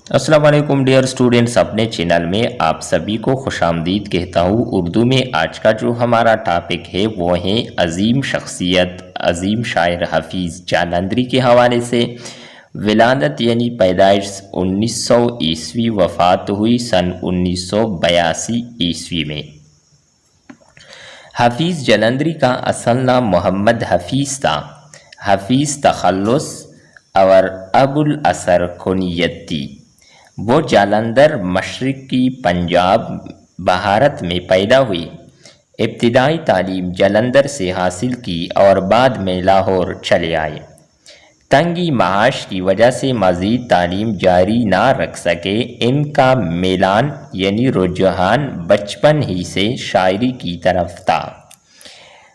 अस्सलाम वालेकुम dear students, अपने चैनल में आप सभी को खुशामदीद कहता हूँ। उर्दू में आज का जो हमारा टॉपिक है वो है अजीम शख्सियत अजीम शायर हफीज़ जालंधरी के हवाले से। विलादत यानी पैदाइश 1900 ईस्वी, वफ़ात हुई सन 1982 ईस्वी में। हफीज़ जालंधरी का असल नाम मोहम्मद हफीज़ था। हफीज़ तखल्लुस और अबुल असर कुनियत थी। वो जालंधर मशरक़ी पंजाब भारत में पैदा हुई। इब्तिदाई तालीम जालंधर से हासिल की और बाद में लाहौर चले आए। तंगी माश की वजह से मज़ीद तालीम जारी ना रख सके। इनका मेलान यानी रुझान बचपन ही से शायरी की तरफ था।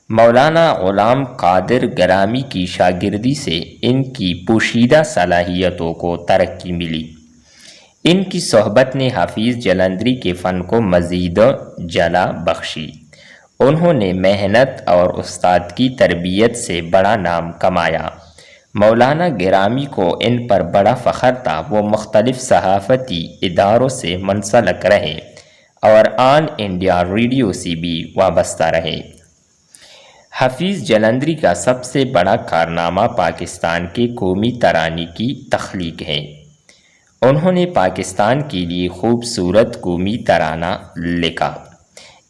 मौलाना ग़ुलाम क़ादिर गरामी की शागिर्दी से इनकी पोशीदा सलाहियतों को तरक्की मिली। इनकी सोहबत ने हफीज़ जालंधरी के फ़न को मज़ीद जला बख्शी। उन्होंने मेहनत और उस्ताद की तरबियत से बड़ा नाम कमाया। मौलाना गिरामी को इन पर बड़ा फ़ख्र था। वो मुख्तलिफ़ सहाफ़ती इदारों से मुंसलिक रहे और ऑल इंडिया रेडियो से भी वाबस्ता रहे। हफीज़ जालंधरी का सबसे बड़ा कारनामा पाकिस्तान के कौमी तराने की तख्लीक है। उन्होंने पाकिस्तान के लिए खूबसूरत कौमी तराना लिखा।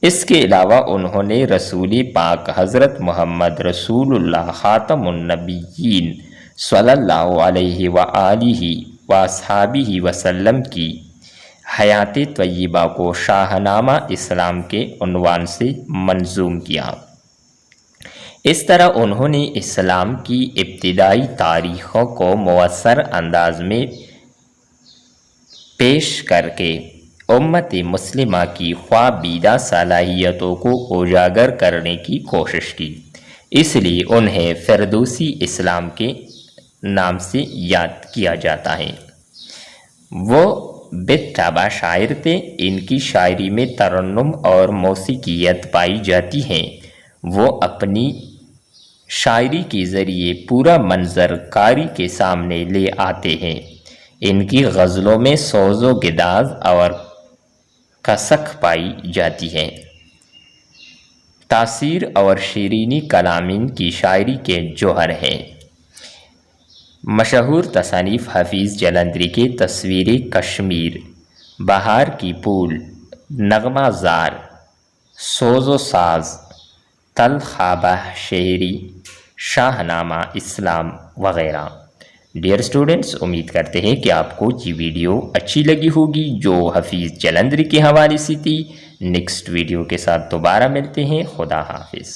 इसके अलावा उन्होंने रसूल पाक हज़रत मोहम्मद रसूलुल्लाह ख़ातमुन नबिय्यीन सल्लल्लाहु अलैहि व आलिहि व अस्हाबिहि वसल्लम की हयात तय्यबा को शाहनामा इस्लाम के उन्वान से मंजूम किया। इस तरह उन्होंने इस्लाम की इब्तिदाई तारीख़ों को मुअस्सर अंदाज में पेश करके उम्मत मुस्लिमा की ख्वाबीदा सलाहियतों को उजागर करने की कोशिश की। इसलिए उन्हें फिरदौसी इस्लाम के नाम से याद किया जाता है। वो बेतबा शायर थे। इनकी शायरी में तरन्नुम और मौसीकियत पाई जाती है। वो अपनी शायरी के ज़रिए पूरा मंजर कारी के सामने ले आते हैं। इनकी गज़लों में सोज़ो गिदाज और कसक पाई जाती है। तासीर और शीरीनी कलाम इनकी शायरी के जौहर है। मशहूर तसानीफ़ हफीज़ जालंधरी के तस्वीर कश्मीर, बहार की फूल, नगमा ज़ार, सोज़ो साज, तल ख्वाबा शेरी, शाहनामा इस्लाम वग़ैरह। डियर स्टूडेंट्स, उम्मीद करते हैं कि आपको ये वीडियो अच्छी लगी होगी जो हफीज़ जालंधरी के हवाले से थी। नेक्स्ट वीडियो के साथ दोबारा मिलते हैं। खुदा हाफिज़।